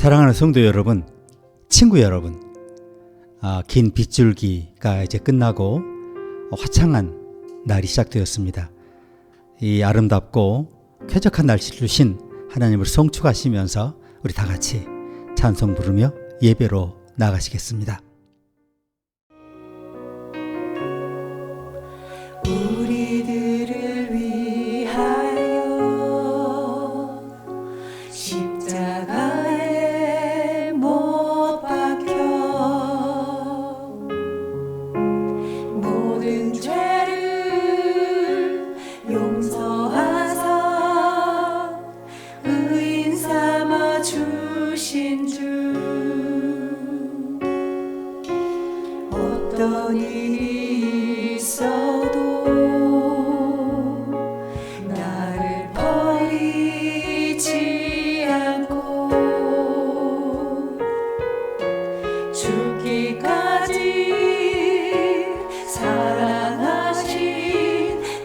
사랑하는 성도 여러분, 친구 여러분, 긴 빗줄기가 이제 끝나고 화창한 날이 시작되었습니다. 이 아름답고 쾌적한 날씨를 주신 하나님을 송축하시면서 우리 다 같이 찬송 부르며 예배로 나가시겠습니다. 우리들을 위하여 십자가에 못 박혀 모든 죄를 용서하사 의인 삼아 주신 주 어떤 일이 있어도 나를 버리지 않고 죽기까지 사랑하신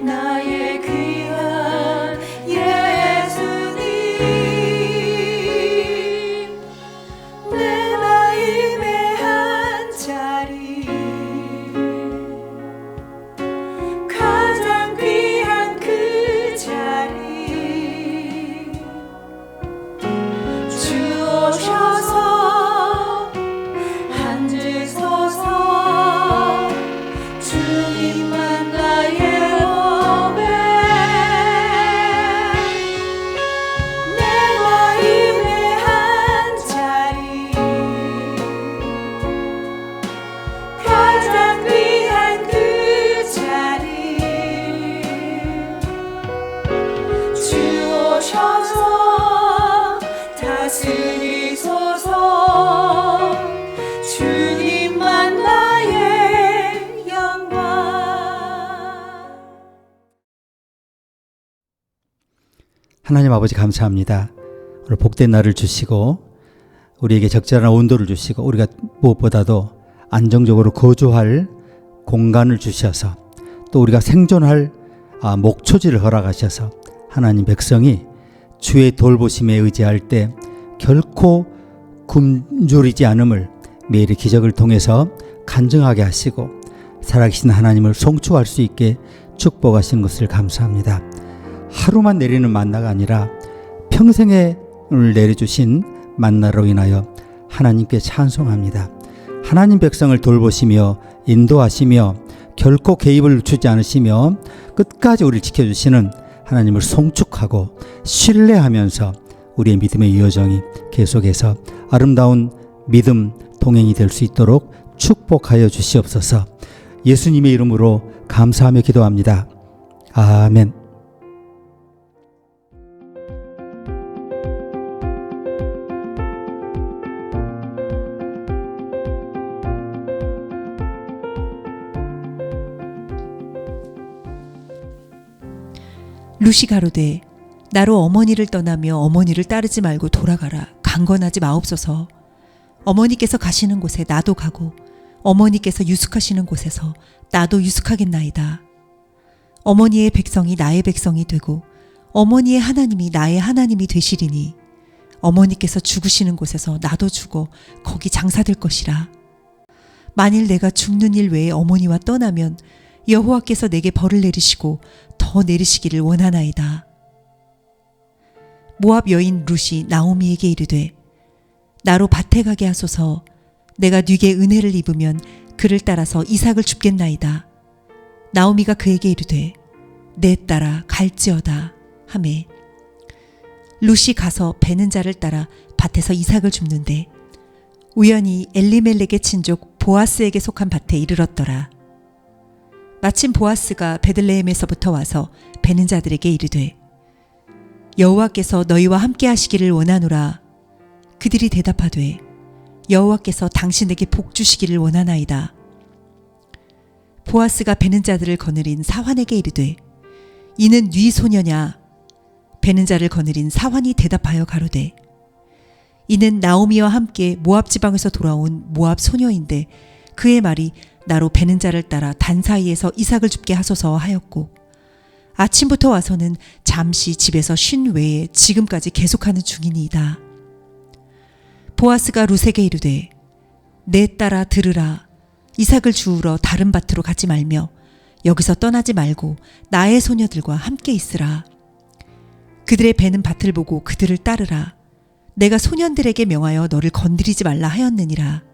나의 귀한 예수님, 내 마음의 한 자리 가장 귀한 그 자리 주오셔서 앉으소서. 주님만 나의 법에 내 마음의 한 자리 가장 귀한 그 자리 주오셔서 다스리소서. 주님만 나의 영광. 하나님 아버지 감사합니다. 오늘 복된 날을 주시고 우리에게 적절한 온도를 주시고 우리가 무엇보다도 안정적으로 거주할 공간을 주셔서 또 우리가 생존할 목초지를 허락하셔서 하나님 백성이 주의 돌보심에 의지할 때 결코 굶주리지 않음을 매일의 기적을 통해서 간증하게 하시고 살아계신 하나님을 송축할 수 있게 축복하시는 것을 감사합니다. 하루만 내리는 만나가 아니라 평생에 내려주신 만나로 인하여 하나님께 찬송합니다. 하나님 백성을 돌보시며 인도하시며 결코 개입을 주지 않으시며 끝까지 우리를 지켜주시는 하나님을 송축하고 신뢰하면서 우리의 믿음의 여정이 계속해서 아름다운 믿음 동행이 될 수 있도록 축복하여 주시옵소서. 예수님의 이름으로 감사하며 기도합니다. 아멘. 룻이 가로되 나로 어머니를 떠나며 어머니를 따르지 말고 돌아가라. 강건하지 마옵소서. 어머니께서 가시는 곳에 나도 가고 어머니께서 유숙하시는 곳에서 나도 유숙하겠나이다. 어머니의 백성이 나의 백성이 되고 어머니의 하나님이 나의 하나님이 되시리니 어머니께서 죽으시는 곳에서 나도 죽어 거기 장사될 것이라. 만일 내가 죽는 일 외에 어머니와 떠나면 여호와께서 내게 벌을 내리시고 더 내리시기를 원하나이다. 모압 여인 룻이 나오미에게 이르되 나로 밭에 가게 하소서. 내가 네게 은혜를 입으면 그를 따라서 이삭을 줍겠나이다. 나오미가 그에게 이르되 내 딸아 갈지어다 하매 룻이 가서 베는 자를 따라 밭에서 이삭을 줍는데 우연히 엘리멜렉의 친족 보아스에게 속한 밭에 이르렀더라. 마침 보아스가 베들레헴에서부터 와서 베는 자들에게 이르되 여호와께서 너희와 함께 하시기를 원하노라. 그들이 대답하되 여호와께서 당신에게 복 주시기를 원하나이다. 보아스가 베는 자들을 거느린 사환에게 이르되 이는 네 소녀냐? 베는 자를 거느린 사환이 대답하여 가로되 이는 나오미와 함께 모압 지방에서 돌아온 모압 소녀인데 그의 말이 나로 베는 자를 따라 단 사이에서 이삭을 줍게 하소서 하였고 아침부터 와서는 잠시 집에서 쉰 외에 지금까지 계속하는 중이니이다. 보아스가 룻에게 이르되 내 딸아 들으라. 이삭을 주우러 다른 밭으로 가지 말며 여기서 떠나지 말고 나의 소녀들과 함께 있으라. 그들의 배는 밭을 보고 그들을 따르라. 내가 소년들에게 명하여 너를 건드리지 말라 하였느니라.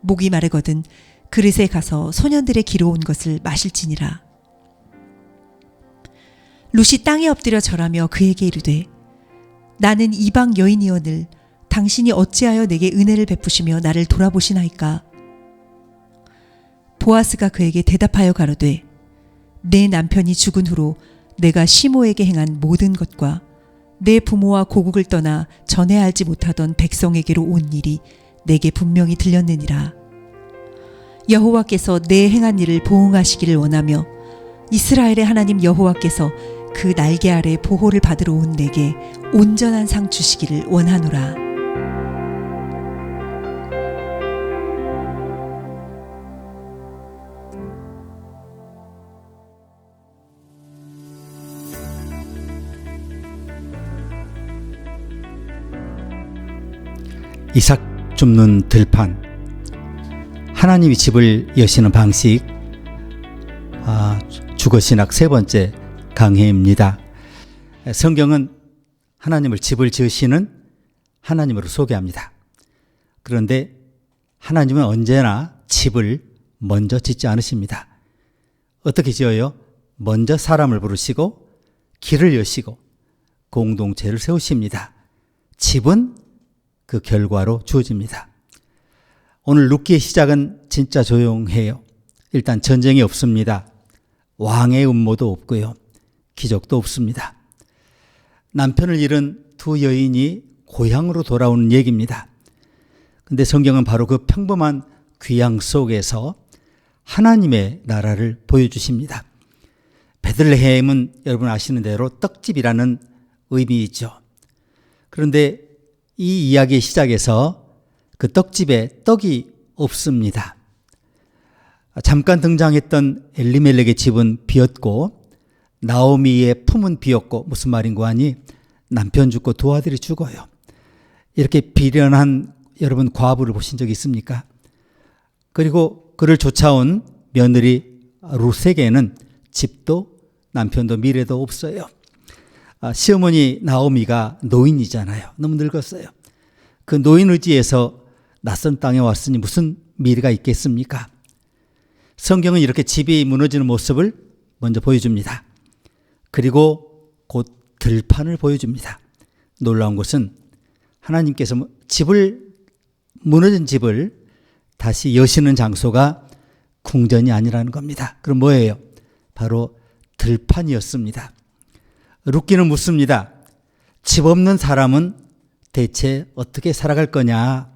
목이 마르거든 그릇에 가서 소년들의 기로운 것을 마실지니라. 룻이 땅에 엎드려 절하며 그에게 이르되 나는 이방 여인이오늘 당신이 어찌하여 내게 은혜를 베푸시며 나를 돌아보시나이까. 보아스가 그에게 대답하여 가로되 내 남편이 죽은 후로 내가 시모에게 행한 모든 것과 내 부모와 고국을 떠나 전에 알지 못하던 백성에게로 온 일이 내게 분명히 들렸느니라. 여호와께서 내 행한 일을 보응하시기를 원하며 이스라엘의 하나님 여호와께서 그 날개 아래 보호를 받으러 온 내게 온전한 상 주시기를 원하노라. 이삭 줍는 들판. 하나님이 집을 여시는 방식. 주거신학 세 번째 강해입니다. 성경은 하나님을 집을 지으시는 하나님으로 소개합니다. 그런데 하나님은 언제나 집을 먼저 짓지 않으십니다. 어떻게 지어요? 먼저 사람을 부르시고 길을 여시고 공동체를 세우십니다. 집은 그 결과로 주어집니다. 오늘 룻기의 시작은 진짜 조용해요. 일단 전쟁이 없습니다. 왕의 음모도 없고요. 기적도 없습니다. 남편을 잃은 두 여인이 고향으로 돌아오는 얘기입니다. 근데 성경은 바로 그 평범한 귀양 속에서 하나님의 나라를 보여주십니다. 베들레헴은 여러분 아시는 대로 떡집이라는 의미이죠. 그런데 이 이야기의 시작에서 그 떡집에 떡이 없습니다. 잠깐 등장했던 엘리멜렉의 집은 비었고 나오미의 품은 비었고, 무슨 말인고 하니 남편 죽고 두 아들이 죽어요. 이렇게 비련한 여러분 과부를 보신 적 있습니까? 그리고 그를 쫓아온 며느리 룻에게는 집도 남편도 미래도 없어요. 시어머니 나오미가 노인이잖아요. 너무 늙었어요. 그 노인 의지에서 낯선 땅에 왔으니 무슨 미래가 있겠습니까? 성경은 이렇게 집이 무너지는 모습을 먼저 보여줍니다. 그리고 곧 들판을 보여줍니다. 놀라운 것은 하나님께서 무너진 집을 다시 여시는 장소가 궁전이 아니라는 겁니다. 그럼 뭐예요? 바로 들판이었습니다. 룻기는 묻습니다. 집 없는 사람은 대체 어떻게 살아갈 거냐?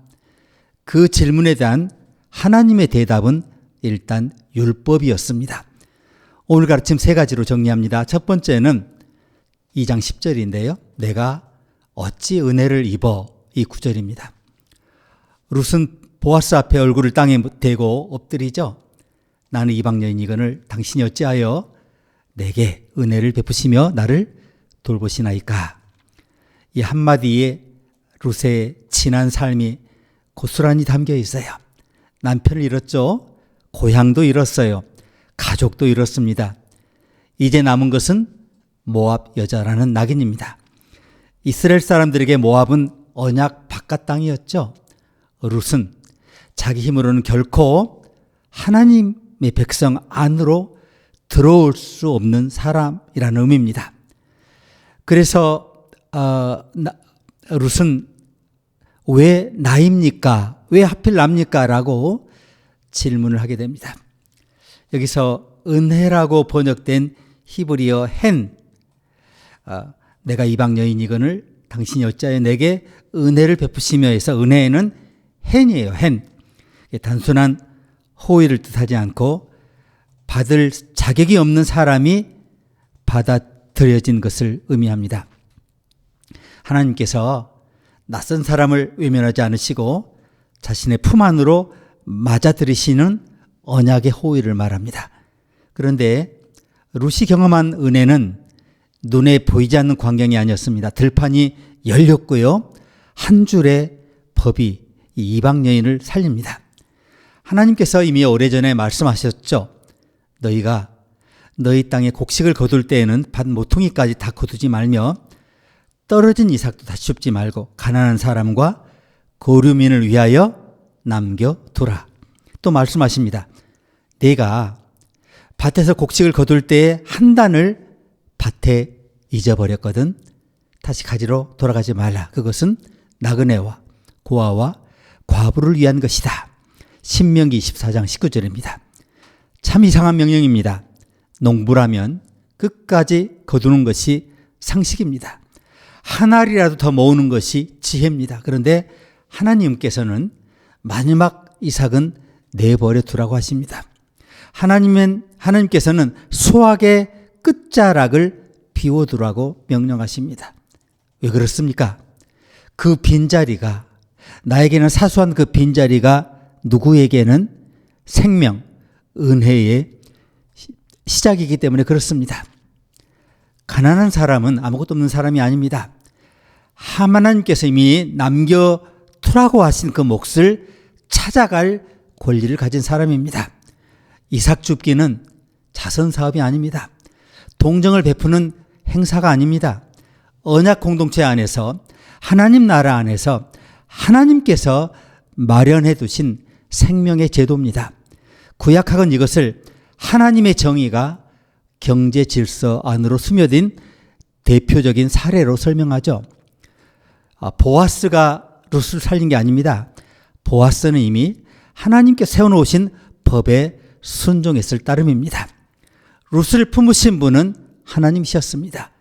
그 질문에 대한 하나님의 대답은 일단 율법이었습니다. 오늘 가르침 세 가지로 정리합니다. 첫 번째는 2장 10절인데요. 내가 어찌 은혜를 입어, 이 구절입니다. 룻은 보아스 앞에 얼굴을 땅에 대고 엎드리죠. 나는 이방 여인이거늘 당신이 어찌하여 내게 은혜를 베푸시며 나를 돌보시나이까. 이 한마디에 룻의 지난 삶이 고스란히 담겨 있어요. 남편을 잃었죠. 고향도 잃었어요. 가족도 잃었습니다. 이제 남은 것은 모압 여자라는 낙인입니다. 이스라엘 사람들에게 모압은 언약 바깥 땅이었죠. 룻은 자기 힘으로는 결코 하나님의 백성 안으로 들어올 수 없는 사람이라는 의미입니다. 그래서 룻은 왜 나입니까? 왜 하필 납니까? 라고 질문을 하게 됩니다. 여기서 은혜라고 번역된 히브리어 헨, 내가 이방 여인이거늘 당신이 어찌하여 내게 은혜를 베푸시며 해서 은혜는 헨이에요. 헨. 단순한 호의를 뜻하지 않고 받을 자격이 없는 사람이 받아들여진 것을 의미합니다. 하나님께서 낯선 사람을 외면하지 않으시고 자신의 품 안으로 맞아들이시는 언약의 호의를 말합니다. 그런데 룻이 경험한 은혜는 눈에 보이지 않는 광경이 아니었습니다. 들판이 열렸고요. 한 줄의 법이 이 이방 여인을 살립니다. 하나님께서 이미 오래전에 말씀하셨죠. 너희가 너희 땅에 곡식을 거둘 때에는 밭 모퉁이까지 다 거두지 말며 떨어진 이삭도 다시 줍지 말고 가난한 사람과 거류민을 위하여 남겨두라. 또 말씀하십니다. 내가 밭에서 곡식을 거둘 때에 한 단을 밭에 잊어버렸거든. 다시 가지러 돌아가지 말라. 그것은 나그네와 고아와 과부를 위한 것이다. 신명기 24장 19절입니다. 참 이상한 명령입니다. 농부라면 끝까지 거두는 것이 상식입니다. 한 알이라도 더 모으는 것이 지혜입니다. 그런데 하나님께서는 마지막 이삭은 내버려 두라고 하십니다. 하나님께서는 수확의 끝자락을 비워두라고 명령하십니다. 왜 그렇습니까? 그 빈자리가, 나에게는 사소한 그 빈자리가 누구에게는 생명, 은혜의 시작이기 때문에 그렇습니다. 가난한 사람은 아무것도 없는 사람이 아닙니다. 하나님께서 이미 남겨두라고 하신 그 몫을 찾아갈 권리를 가진 사람입니다. 이삭 줍기는 자선 사업이 아닙니다. 동정을 베푸는 행사가 아닙니다. 언약 공동체 안에서, 하나님 나라 안에서 하나님께서 마련해 두신 생명의 제도입니다. 구약학은 이것을 하나님의 정의가 경제 질서 안으로 스며든 대표적인 사례로 설명하죠. 보아스가 룻을 살린 게 아닙니다. 보아스는 이미 하나님께 세워놓으신 법에 순종했을 따름입니다. 룻을 품으신 분은 하나님이셨습니다.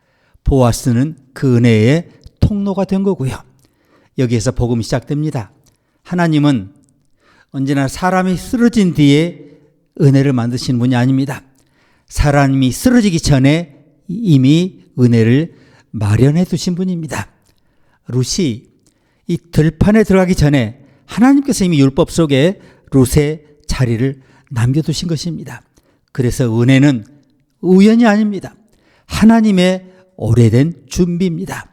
보아스는 그 은혜의 통로가 된 거고요. 여기에서 복음이 시작됩니다. 하나님은 언제나 사람이 쓰러진 뒤에 은혜를 만드시는 분이 아닙니다. 사람이 쓰러지기 전에 이미 은혜를 마련해 두신 분입니다. 룻이 이 들판에 들어가기 전에 하나님께서 이미 율법 속에 룻의 자리를 남겨두신 것입니다. 그래서 은혜는 우연이 아닙니다. 하나님의 오래된 준비입니다.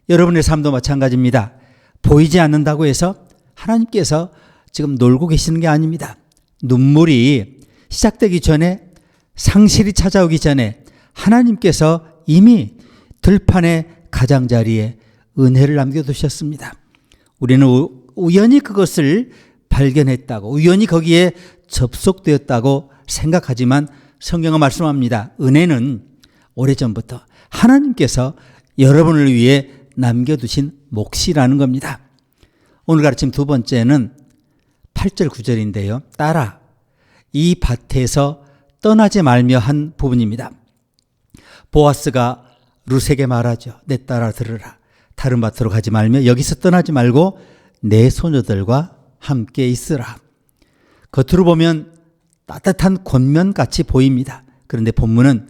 여러분의 삶도 마찬가지입니다. 보이지 않는다고 해서 하나님께서 지금 놀고 계시는 게 아닙니다. 눈물이 시작되기 전에, 상실이 찾아오기 전에 하나님께서 이미 들판의 가장자리에 은혜를 남겨두셨습니다. 우리는 우연히 그것을 발견했다고, 우연히 거기에 접속되었다고 생각하지만 성경은 말씀합니다. 은혜는 오래전부터 하나님께서 여러분을 위해 남겨두신 몫이라는 겁니다. 오늘 가르침 두 번째는 8절 9절인데요. 따라 이 밭에서 떠나지 말며 한 부분입니다. 보아스가 룻에게 말하죠. 내 딸아 들으라. 다른 밭으로 가지 말며 여기서 떠나지 말고 내 소녀들과 함께 있으라. 겉으로 보면 따뜻한 권면같이 보입니다. 그런데 본문은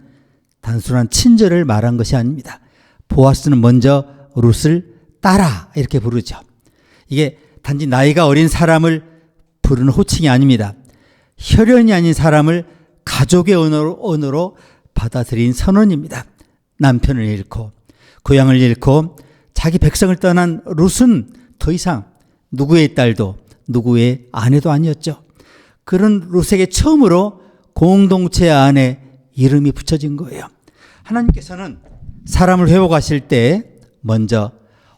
단순한 친절을 말한 것이 아닙니다. 보아스는 먼저 룻을 따라 이렇게 부르죠. 이게 단지 나이가 어린 사람을 부르는 호칭이 아닙니다. 혈연이 아닌 사람을 가족의 언어로 받아들인 선언입니다. 남편을 잃고 고향을 잃고 자기 백성을 떠난 룻은 더 이상 누구의 딸도 누구의 아내도 아니었죠. 그런 룻에게 처음으로 공동체 안에 이름이 붙여진 거예요. 하나님께서는 사람을 회복하실 때 먼저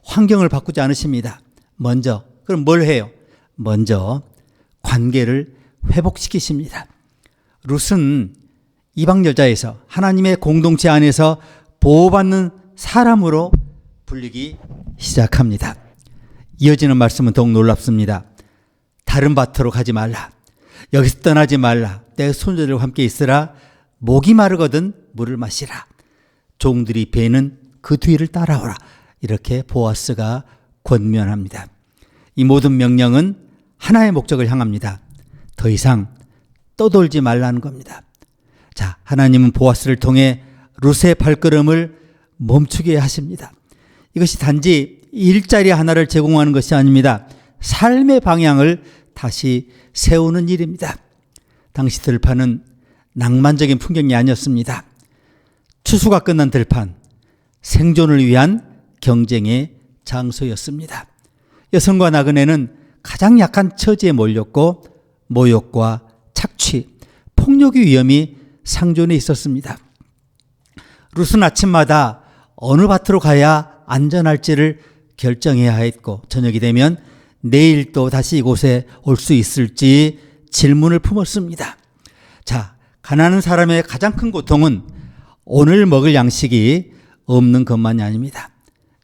환경을 바꾸지 않으십니다. 그럼 뭘 해요? 먼저 관계를 회복시키십니다. 룻은 이방 여자에서 하나님의 공동체 안에서 보호받는 사람으로 불리기 시작합니다. 이어지는 말씀은 더욱 놀랍습니다. 다른 밭으로 가지 말라. 여기서 떠나지 말라. 내 손자들과 함께 있으라. 목이 마르거든 물을 마시라. 종들이 배는 그 뒤를 따라오라. 이렇게 보아스가 권면합니다. 이 모든 명령은 하나의 목적을 향합니다. 더 이상 떠돌지 말라는 겁니다. 자, 하나님은 보아스를 통해 룻의 발걸음을 멈추게 하십니다. 이것이 단지 일자리 하나를 제공하는 것이 아닙니다. 삶의 방향을 다시 세우는 일입니다. 당시 들판은 낭만적인 풍경이 아니었습니다. 추수가 끝난 들판, 생존을 위한 경쟁의 장소였습니다. 여성과 나그네는 가장 약한 처지에 몰렸고 모욕과 착취, 폭력의 위험이 상존해 있었습니다. 룻은 아침마다 어느 밭으로 가야 안전할지를 결정해야 했고 저녁이 되면 내일 또 다시 이곳에 올 수 있을지 질문을 품었습니다. 자, 가난한 사람의 가장 큰 고통은 오늘 먹을 양식이 없는 것만이 아닙니다.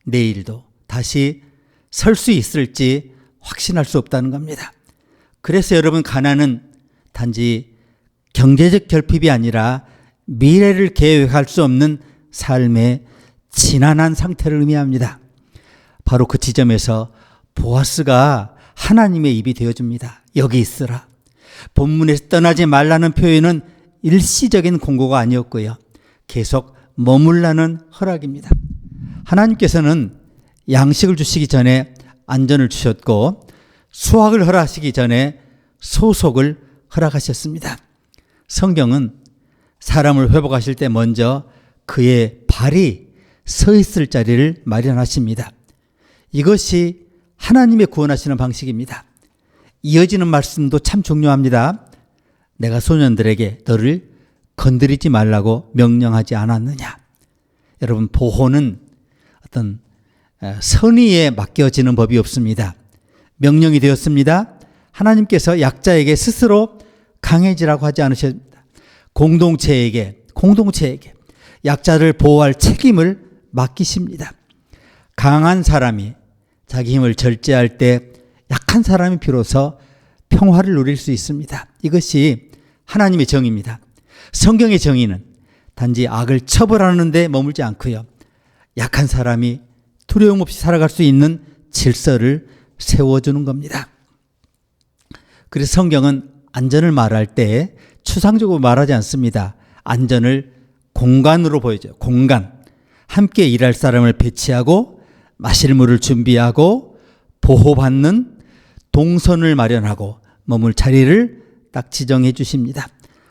내일도 다시 설 수 있을지 확신할 수 없다는 겁니다. 그래서 여러분, 가난은 단지 경제적 결핍이 아니라 미래를 계획할 수 없는 삶의 지난한 상태를 의미합니다. 바로 그 지점에서 보아스가 하나님의 입이 되어줍니다. 여기 있으라. 본문에서 떠나지 말라는 표현은 일시적인 공고가 아니었고요. 계속 머물라는 허락입니다. 하나님께서는 양식을 주시기 전에 안전을 주셨고 수확을 허락하시기 전에 소속을 허락하셨습니다. 성경은 사람을 회복하실 때 먼저 그의 발이 서 있을 자리를 마련하십니다. 이것이 하나님의 구원하시는 방식입니다. 이어지는 말씀도 참 중요합니다. 내가 소년들에게 너를 건드리지 말라고 명령하지 않았느냐. 여러분, 보호는 어떤 선의에 맡겨지는 법이 없습니다. 명령이 되었습니다. 하나님께서 약자에게 스스로 강해지라고 하지 않으셨습니다. 공동체에게 약자를 보호할 책임을 맡기십니다. 강한 사람이 자기 힘을 절제할 때 약한 사람이 비로소 평화를 누릴 수 있습니다. 이것이 하나님의 정의입니다. 성경의 정의는 단지 악을 처벌하는 데 머물지 않고요. 약한 사람이 두려움 없이 살아갈 수 있는 질서를 세워주는 겁니다. 그래서 성경은 안전을 말할 때 추상적으로 말하지 않습니다. 안전을 공간으로 보여줘요. 공간. 함께 일할 사람을 배치하고 마실 물을 준비하고 보호받는 동선을 마련하고 머물 자리를 딱 지정해 주십니다.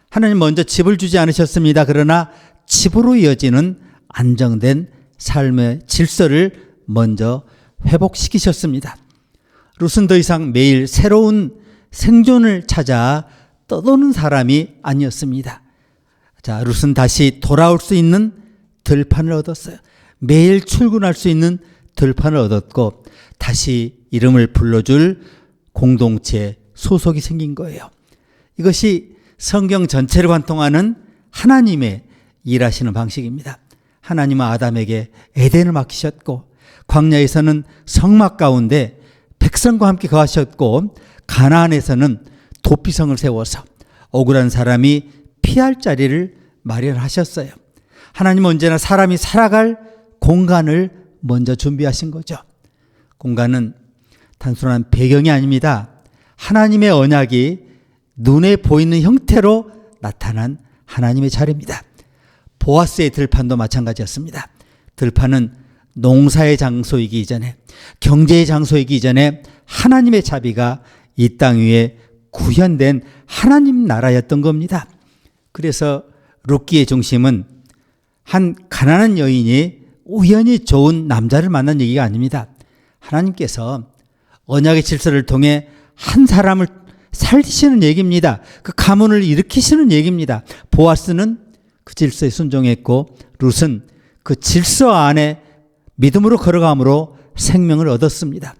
하나님 먼저 집을 주지 않으셨습니다. 그러나 집으로 이어지는 안정된 삶의 질서를 먼저 회복시키셨습니다. 룻은 더 이상 매일 새로운 생존을 찾아 떠도는 사람이 아니었습니다. 자, 룻은 다시 돌아올 수 있는 들판을 얻었어요. 매일 출근할 수 있는 들판을 얻었고 다시 이름을 불러줄 공동체 소속이 생긴 거예요. 이것이 성경 전체를 관통하는 하나님의 일하시는 방식입니다. 하나님은 아담에게 에덴을 맡기셨고 광야에서는 성막 가운데 백성과 함께 거하셨고 가나안에서는 도피성을 세워서 억울한 사람이 피할 자리를 마련하셨어요. 하나님은 언제나 사람이 살아갈 공간을 먼저 준비하신 거죠. 공간은 단순한 배경이 아닙니다. 하나님의 언약이 눈에 보이는 형태로 나타난 하나님의 자리입니다. 보아스의 들판도 마찬가지였습니다. 들판은 농사의 장소이기 이전에, 경제의 장소이기 이전에 하나님의 자비가 이 땅 위에 구현된 하나님 나라였던 겁니다. 그래서 룻기의 중심은 한 가난한 여인이 우연히 좋은 남자를 만난 얘기가 아닙니다. 하나님께서 언약의 질서를 통해 한 사람을 살리시는 얘기입니다. 그 가문을 일으키시는 얘기입니다. 보아스는 그 질서에 순종했고 룻은 그 질서 안에 믿음으로 걸어감으로 생명을 얻었습니다.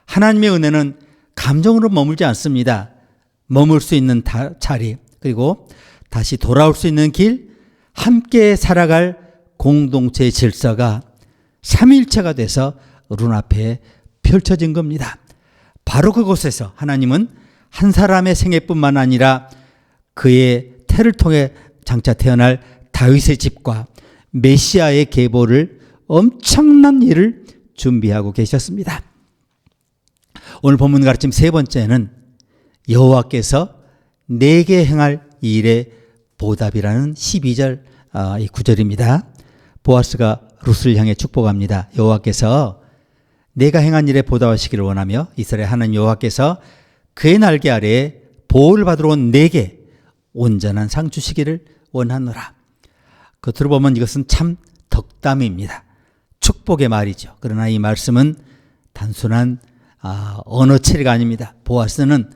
하나님의 은혜는 감정으로 머물지 않습니다. 머물 수 있는 자리, 그리고 다시 돌아올 수 있는 길, 함께 살아갈 공동체의 질서가 삼위일체가 돼서 눈앞에 펼쳐진 겁니다. 바로 그곳에서 하나님은 한 사람의 생애뿐만 아니라 그의 태를 통해 장차 태어날 다윗의 집과 메시아의 계보를 엄청난 일을 준비하고 계셨습니다. 오늘 본문 가르침 세 번째는 여호와께서 내게 행할 일의 보답이라는 12절 이 구절입니다. 보아스가 룻을 향해 축복합니다. 여호와께서 내가 행한 일에 보답하시기를 원하며 이스라엘 하나님 여호와께서 그의 날개 아래에 보호를 받으러 온 내게 온전한 상 주시기를 원하노라. 겉으로 보면 이것은 참 덕담입니다. 축복의 말이죠. 그러나 이 말씀은 단순한 언어 체리가 아닙니다. 보아스는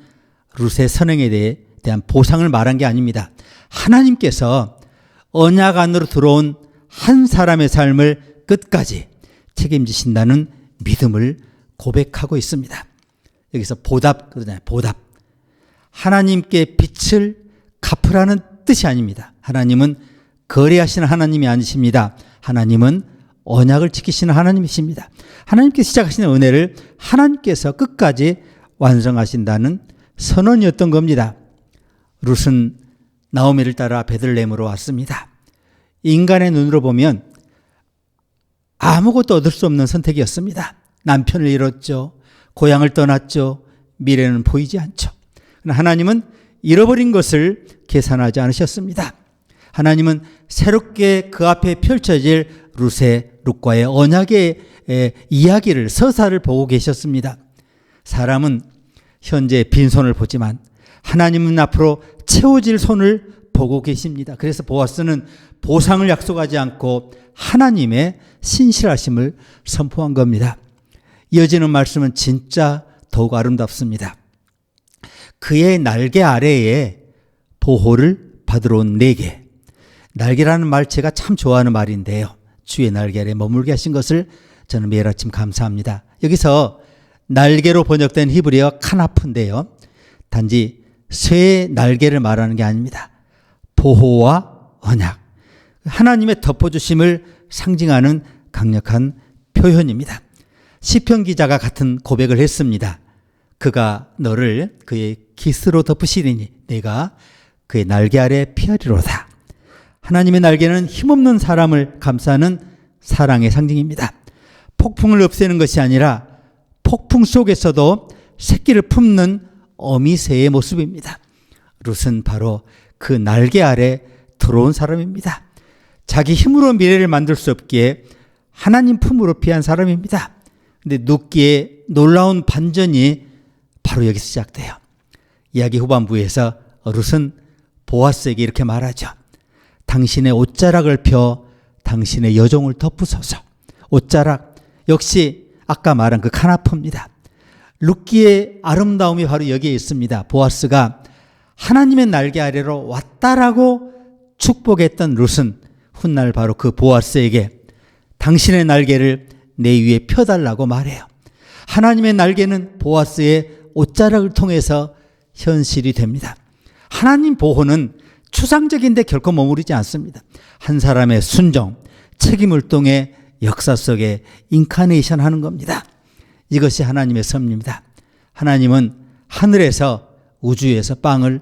룻의 선행에 대한 보상을 말한 게 아닙니다. 하나님께서 언약 안으로 들어온 한 사람의 삶을 끝까지 책임지신다는 믿음을 고백하고 있습니다. 여기서 보답, 그러잖아요. 보답. 하나님께 빚을 갚으라는 뜻이 아닙니다. 하나님은 거래하시는 하나님이 아니십니다. 하나님은 언약을 지키시는 하나님이십니다. 하나님께서 시작하시는 은혜를 하나님께서 끝까지 완성하신다는 선언이었던 겁니다. 룻은 나오미를 따라 베들레헴으로 왔습니다. 인간의 눈으로 보면 아무것도 얻을 수 없는 선택이었습니다. 남편을 잃었죠. 고향을 떠났죠. 미래는 보이지 않죠. 그러나 하나님은 잃어버린 것을 계산하지 않으셨습니다. 하나님은 새롭게 그 앞에 펼쳐질 룻과의 언약의 이야기를, 서사를 보고 계셨습니다. 사람은 현재 빈손을 보지만 하나님은 앞으로 채워질 손을 보고 계십니다. 그래서 보아스는 보상을 약속하지 않고 하나님의 신실하심을 선포한 겁니다. 이어지는 말씀은 진짜 더욱 아름답습니다. 그의 날개 아래에 보호를 받으러 온 내게. 날개라는 말 제가 참 좋아하는 말인데요. 주의 날개 아래 머물게 하신 것을 저는 매일 아침 감사합니다. 여기서 날개로 번역된 히브리어 카나프인데요. 단지 쇠의 날개를 말하는 게 아닙니다. 보호와 언약, 하나님의 덮어주심을 상징하는 강력한 표현입니다. 시편 기자가 같은 고백을 했습니다. 그가 너를 그의 깃으로 덮으시리니 내가 그의 날개 아래 피하리로다. 하나님의 날개는 힘없는 사람을 감싸는 사랑의 상징입니다. 폭풍을 없애는 것이 아니라 폭풍 속에서도 새끼를 품는 어미새의 모습입니다. 룻은 바로 그 날개 아래 들어온 사람입니다. 자기 힘으로 미래를 만들 수 없기에 하나님 품으로 피한 사람입니다. 근데 룻기의 놀라운 반전이 바로 여기서 시작돼요. 이야기 후반부에서 룻은 보아스에게 이렇게 말하죠. 당신의 옷자락을 펴 당신의 여종을 덮으소서. 옷자락 역시 아까 말한 그 카나프입니다. 룻기의 아름다움이 바로 여기에 있습니다. 보아스가 하나님의 날개 아래로 왔다라고 축복했던 룻은 훗날 바로 그 보아스에게 당신의 날개를 내 위에 펴달라고 말해요. 하나님의 날개는 보아스의 옷자락을 통해서 현실이 됩니다. 하나님 보호는 추상적인데 결코 머무르지 않습니다. 한 사람의 순종, 책임을 통해 역사 속에 인카네이션 하는 겁니다. 이것이 하나님의 섭리입니다. 하나님은 하늘에서 우주에서 빵을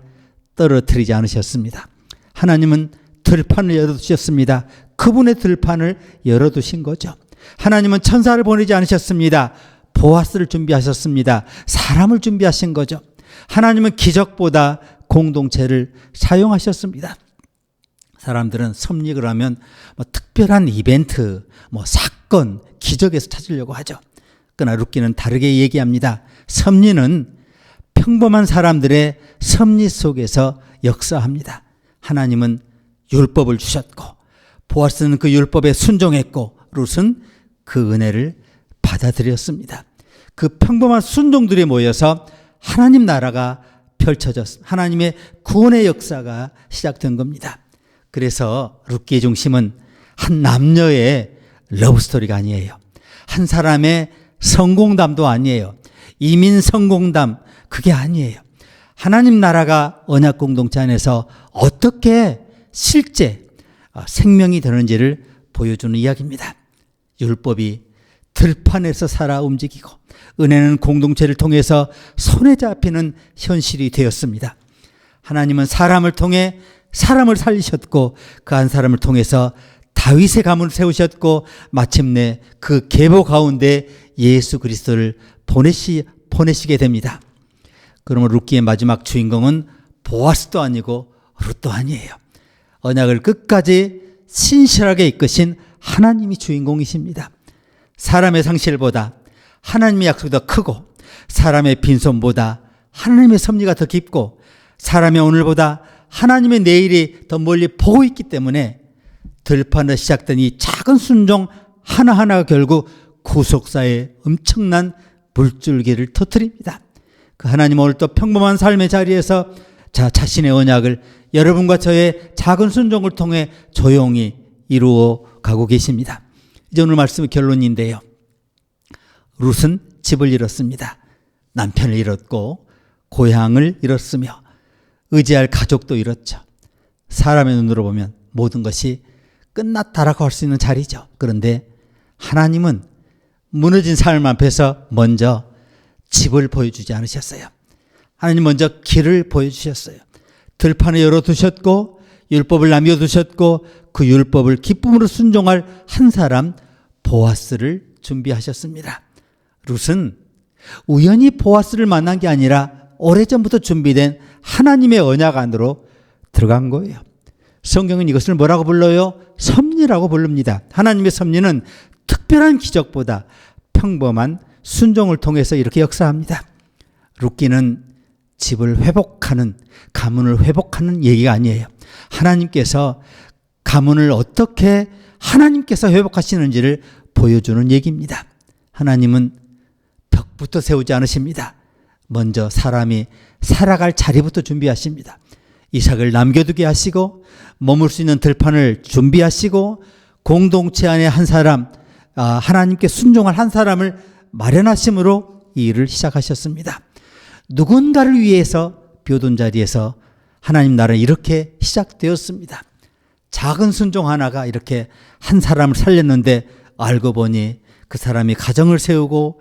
떨어뜨리지 않으셨습니다. 하나님은 들판을 열어두셨습니다. 그분의 들판을 열어두신 거죠. 하나님은 천사를 보내지 않으셨습니다. 보아스를 준비하셨습니다. 사람을 준비하신 거죠. 하나님은 기적보다 공동체를 사용하셨습니다. 사람들은 섭리를 하면 특별한 이벤트, 사건, 기적에서 찾으려고 하죠. 그러나 룻기는 다르게 얘기합니다. 섭리는 평범한 사람들의 섭리 속에서 역사합니다. 하나님은 율법을 주셨고 보아스는 그 율법에 순종했고 룻은 그 은혜를 받아들였습니다. 그 평범한 순종들이 모여서 하나님 나라가 펼쳐졌습니다. 하나님의 구원의 역사가 시작된 겁니다. 그래서 룻기의 중심은 한 남녀의 러브스토리가 아니에요. 한 사람의 성공담도 아니에요. 이민 성공담, 그게 아니에요. 하나님 나라가 언약 공동체 안에서 어떻게 실제 생명이 되는지를 보여주는 이야기입니다. 율법이 들판에서 살아 움직이고 은혜는 공동체를 통해서 손에 잡히는 현실이 되었습니다. 하나님은 사람을 통해 사람을 살리셨고 그 한 사람을 통해서 다윗의 가문을 세우셨고 마침내 그 계보 가운데 예수 그리스도를 보내시게 됩니다. 그러면 룻기의 마지막 주인공은 보아스도 아니고 룻도 아니에요. 언약을 끝까지 신실하게 이끄신 하나님이 주인공이십니다. 사람의 상실보다 하나님의 약속이 더 크고 사람의 빈손보다 하나님의 섭리가 더 깊고 사람의 오늘보다 하나님의 내일이 더 멀리 보고 있기 때문에 들판에서 시작된 이 작은 순종 하나하나가 결국 구속사의 엄청난 물줄기를 터뜨립니다. 그 하나님 오늘 또 평범한 삶의 자리에서 자신의 언약을 여러분과 저의 작은 순종을 통해 조용히 이루어 가고 계십니다. 이제 오늘 말씀의 결론인데요. 룻은 집을 잃었습니다. 남편을 잃었고 고향을 잃었으며 의지할 가족도 잃었죠. 사람의 눈으로 보면 모든 것이 끝났다라고 할 수 있는 자리죠. 그런데 하나님은 무너진 삶 앞에서 먼저 집을 보여주지 않으셨어요. 하나님 먼저 길을 보여주셨어요. 들판을 열어두셨고 율법을 남겨두셨고 그 율법을 기쁨으로 순종할 한 사람 보아스를 준비하셨습니다. 룻은 우연히 보아스를 만난 게 아니라 오래전부터 준비된 하나님의 언약 안으로 들어간 거예요. 성경은 이것을 뭐라고 불러요? 섭리라고 부릅니다. 하나님의 섭리는 특별한 기적보다 평범한 순종을 통해서 이렇게 역사합니다. 룻기는 집을 회복하는, 가문을 회복하는 얘기가 아니에요. 하나님께서 가문을 어떻게 하나님께서 회복하시는지를 보여주는 얘기입니다. 하나님은 벽부터 세우지 않으십니다. 먼저 사람이 살아갈 자리부터 준비하십니다. 이삭을 남겨두게 하시고 머물 수 있는 들판을 준비하시고 공동체 안에 한 사람, 하나님께 순종할 한 사람을 마련하심으로 이 일을 시작하셨습니다. 누군가를 위해서 비워둔 자리에서 하나님 나라는 이렇게 시작되었습니다. 작은 순종 하나가 이렇게 한 사람을 살렸는데 알고 보니 그 사람이 가정을 세우고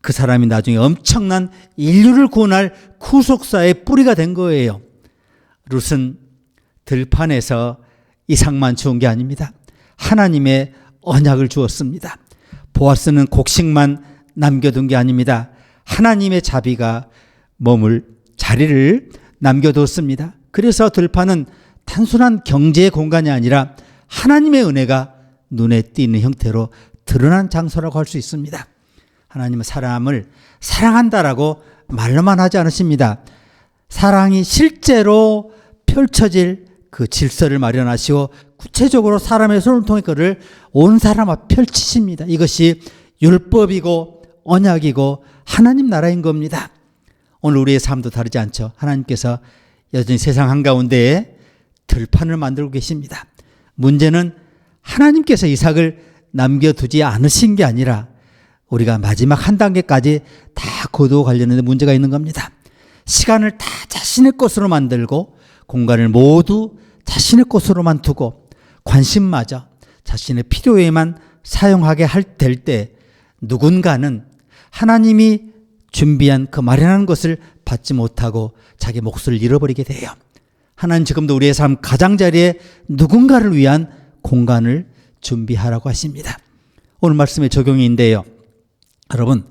그 사람이 나중에 엄청난 인류를 구원할 구속사의 뿌리가 된 거예요. 룻은 들판에서 이삭만 주운 게 아닙니다. 하나님의 언약을 주었습니다. 보아스는 곡식만 남겨둔 게 아닙니다. 하나님의 자비가 머물 자리를 남겨뒀습니다. 그래서 들판은 단순한 경제의 공간이 아니라 하나님의 은혜가 눈에 띄는 형태로 드러난 장소라고 할 수 있습니다. 하나님은 사람을 사랑한다라고 말로만 하지 않으십니다. 사랑이 실제로 펼쳐질 그 질서를 마련하시고 구체적으로 사람의 손을 통해 그를 온 사람 앞에 펼치십니다. 이것이 율법이고 언약이고 하나님 나라인 겁니다. 오늘 우리의 삶도 다르지 않죠. 하나님께서 여전히 세상 한가운데에 들판을 만들고 계십니다. 문제는 하나님께서 이삭을 남겨두지 않으신 게 아니라 우리가 마지막 한 단계까지 다 거두어 가려는데 문제가 있는 겁니다. 시간을 다 자신의 것으로 만들고 공간을 모두 자신의 것으로만 두고 관심마저 자신의 필요에만 사용하게 될 때 누군가는 하나님이 준비한 그 마련한 것을 받지 못하고 자기 몫을 잃어버리게 돼요. 하나님 지금도 우리의 삶 가장자리에 누군가를 위한 공간을 준비하라고 하십니다. 오늘 말씀의 적용인데요. 여러분,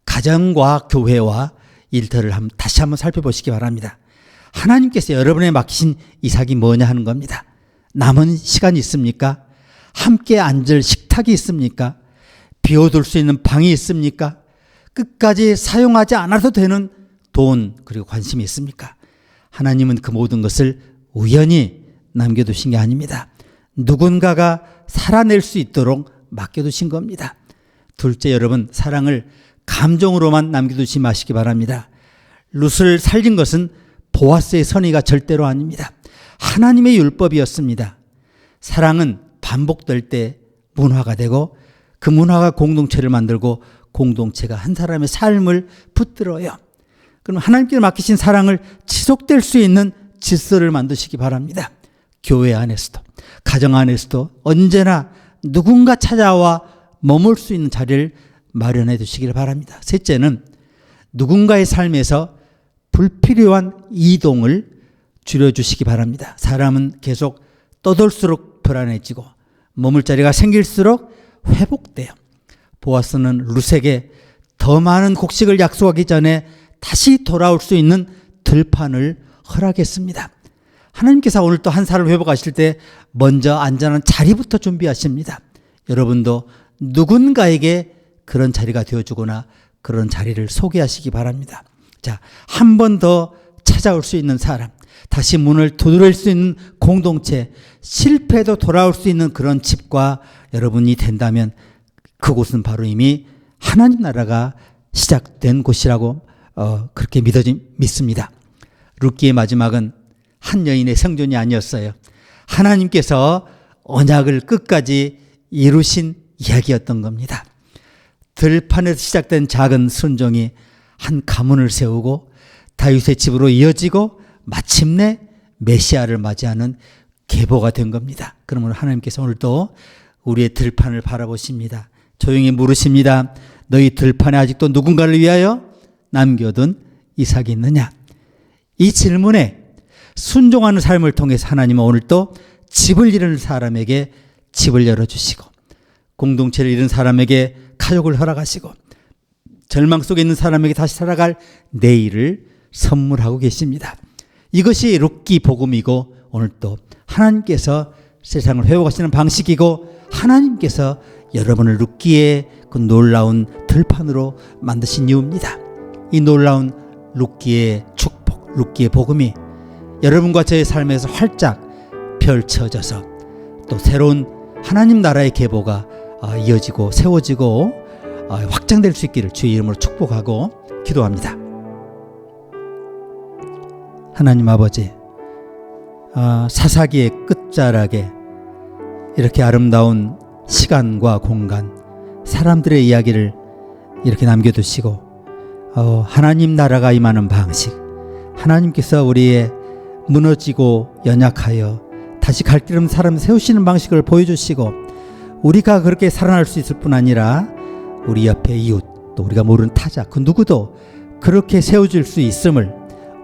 가정과 교회와 일터를 다시 한번 살펴보시기 바랍니다. 하나님께서 여러분에 맡기신 이삭이 뭐냐 하는 겁니다. 남은 시간이 있습니까? 함께 앉을 식탁이 있습니까? 비워둘 수 있는 방이 있습니까? 끝까지 사용하지 않아도 되는 돈 그리고 관심이 있습니까? 하나님은 그 모든 것을 우연히 남겨두신 게 아닙니다. 누군가가 살아낼 수 있도록 맡겨두신 겁니다. 둘째, 여러분, 사랑을 감정으로만 남겨두지 마시기 바랍니다. 룻을 살린 것은 보아스의 선의가 절대로 아닙니다. 하나님의 율법이었습니다. 사랑은 반복될 때 문화가 되고 그 문화가 공동체를 만들고 공동체가 한 사람의 삶을 붙들어요. 그럼 하나님께 맡기신 사랑을 지속될 수 있는 질서를 만드시기 바랍니다. 교회 안에서도 가정 안에서도 언제나 누군가 찾아와 머물 수 있는 자리를 마련해 두시길 바랍니다. 셋째는 누군가의 삶에서 불필요한 이동을 줄여주시기 바랍니다. 사람은 계속 떠돌수록 불안해지고 머물 자리가 생길수록 회복돼요. 보아스는 룻에게 더 많은 곡식을 약속하기 전에 다시 돌아올 수 있는 들판을 허락했습니다. 하나님께서 오늘 또 한 사람을 회복하실 때 먼저 안전한 자리부터 준비하십니다. 여러분도 누군가에게 그런 자리가 되어주거나 그런 자리를 소개하시기 바랍니다. 자, 한 번 더 찾아올 수 있는 사람, 다시 문을 두드릴 수 있는 공동체, 실패해도 돌아올 수 있는 그런 집과 여러분이 된다면 그곳은 바로 이미 하나님 나라가 시작된 곳이라고 그렇게 믿습니다. 룻기의 마지막은 한 여인의 생존이 아니었어요. 하나님께서 언약을 끝까지 이루신 이야기였던 겁니다. 들판에서 시작된 작은 순종이 한 가문을 세우고 다윗의 집으로 이어지고 마침내 메시아를 맞이하는 계보가 된 겁니다. 그러면 하나님께서 오늘도 우리의 들판을 바라보십니다. 조용히 물으십니다. 너희 들판에 아직도 누군가를 위하여 남겨둔 이삭이 있느냐? 이 질문에 순종하는 삶을 통해서 하나님은 오늘 또 집을 잃은 사람에게 집을 열어주시고, 공동체를 잃은 사람에게 가족을 허락하시고, 절망 속에 있는 사람에게 다시 살아갈 내일을 선물하고 계십니다. 이것이 룻기 복음이고, 오늘 또 하나님께서 세상을 회복하시는 방식이고, 하나님께서 여러분을 룻기의 그 놀라운 들판으로 만드신 이유입니다. 이 놀라운 룻기의 축복, 룻기의 복음이 여러분과 저의 삶에서 활짝 펼쳐져서 또 새로운 하나님 나라의 계보가 이어지고 세워지고 확장될 수 있기를 주의 이름으로 축복하고 기도합니다. 하나님 아버지, 사사기의 끝자락에 이렇게 아름다운 시간과 공간, 사람들의 이야기를 이렇게 남겨두시고 하나님 나라가 임하는 방식, 하나님께서 우리의 무너지고 연약하여 다시 갈 길 없는 사람 세우시는 방식을 보여주시고, 우리가 그렇게 살아날 수 있을 뿐 아니라 우리 옆에 이웃, 또 우리가 모르는 타자, 그 누구도 그렇게 세워질 수 있음을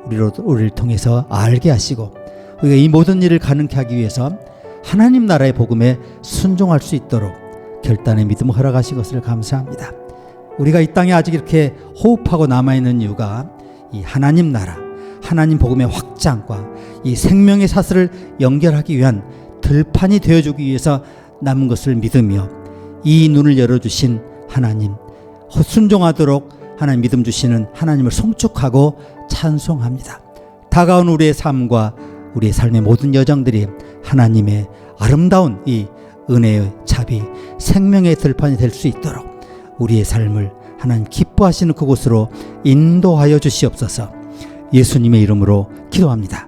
우리를 통해서 알게 하시고, 우리가 이 모든 일을 가능케 하기 위해서 하나님 나라의 복음에 순종할 수 있도록 결단의 믿음을 허락하신 것을 감사합니다. 우리가 이 땅에 아직 이렇게 호흡하고 남아있는 이유가 이 하나님 나라, 하나님 복음의 확장과 이 생명의 사슬을 연결하기 위한 들판이 되어주기 위해서 남은 것을 믿으며, 이 눈을 열어주신 하나님, 순종하도록 하나님 믿음 주시는 하나님을 송축하고 찬송합니다. 다가온 우리의 삶과 우리의 삶의 모든 여정들이 하나님의 아름다운 이 은혜의 자비, 생명의 들판이 될 수 있도록 우리의 삶을 하나님 기뻐하시는 그곳으로 인도하여 주시옵소서. 예수님의 이름으로 기도합니다.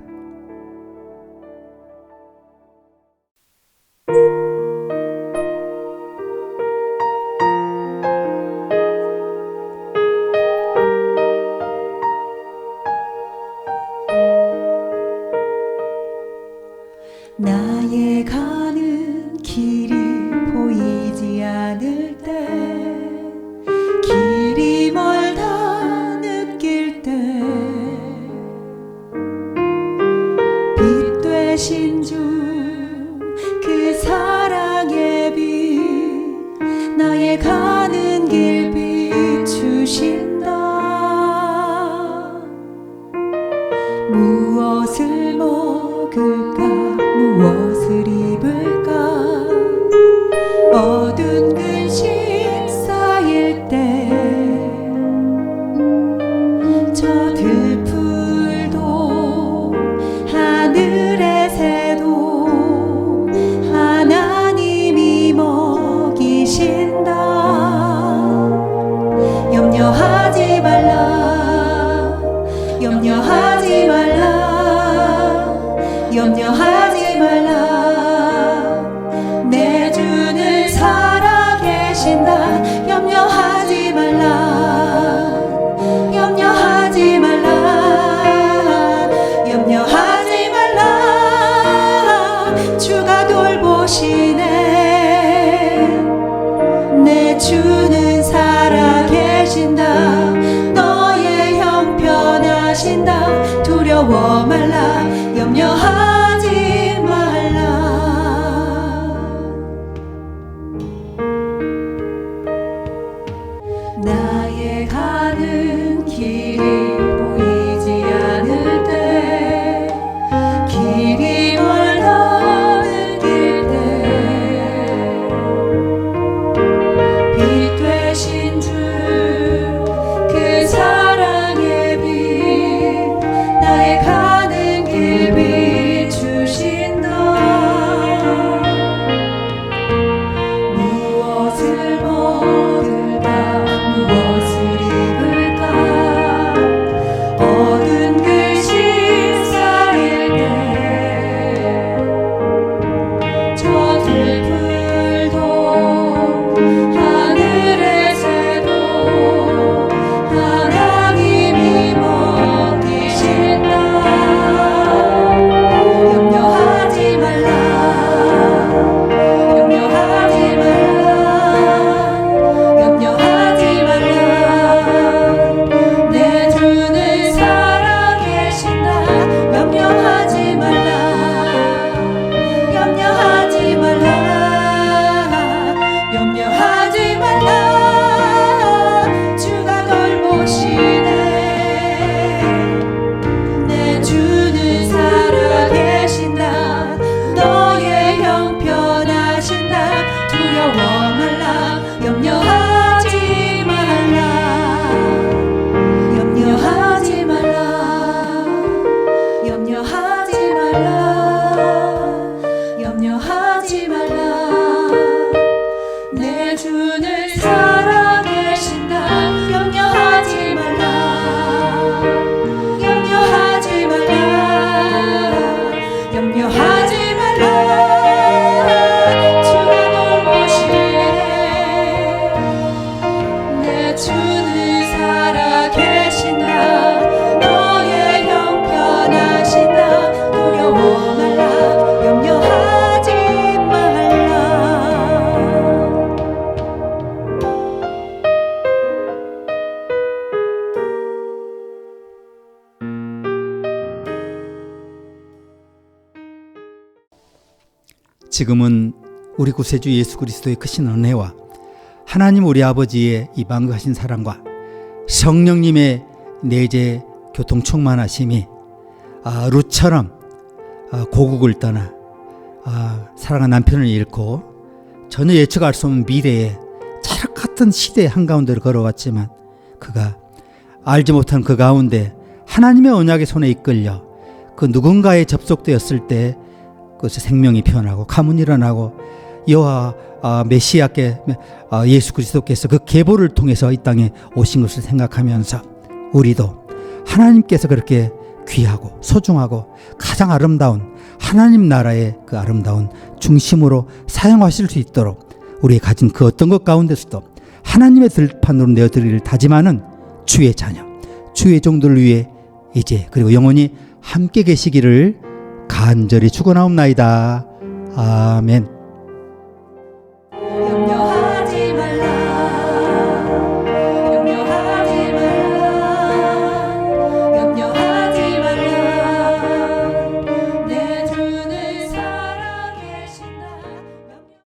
나의 가는 길이 보이지 않을 때, 길이 멀다 느낄 때, 빛 되신 주 그 사랑의 빛, 나의 가는 길 비추신다. 무엇을 먹을까, 무엇을 입을까, 어두운 근심 쌓일 때, 저 들풀도 하늘의 새도 하나님이 먹이신다. 염려하지 말라, 염려하지 말라, 염려하지 말라. 내 주는 살아계신다. 염려하지 말라, 염려하지 말라, 염려하지 말라. 주가 돌보시네. 내 주는 살아계신다. 너의 형편하신다. 두려워 말라, 염려하지 말라. 나의 가는 길이 보이지 않을 때, 길이 멀다 느낄 때, 빛 되신 주 그 사랑의 빛, 나의 가는 길 비추 지금은 우리 구세주 예수 그리스도의 크신 은혜와 하나님 우리 아버지의 이 만극하신 사랑과 성령님의 내재 교통 충만하심이 룻처럼 고국을 떠나 사랑하는 남편을 잃고 전혀 예측할 수 없는 미래에 찰흙 같은 시대의 한가운데로 걸어왔지만 그가 알지 못한 그 가운데 하나님의 언약의 손에 이끌려 그 누군가에 접속되었을 때 그것이 생명이 피어나고 가문이 일어나고 여호와 메시아께 예수 그리스도께서 그 계보를 통해서 이 땅에 오신 것을 생각하면서 우리도 하나님께서 그렇게 귀하고 소중하고 가장 아름다운 하나님 나라의 그 아름다운 중심으로 사용하실 수 있도록 우리의 가진 그 어떤 것 가운데서도 하나님의 들판으로 내어드리기를 다짐하는 주의 자녀, 주의 종들을 위해 이제 그리고 영원히 함께 계시기를 간절히 축원하옵나이다. 아멘.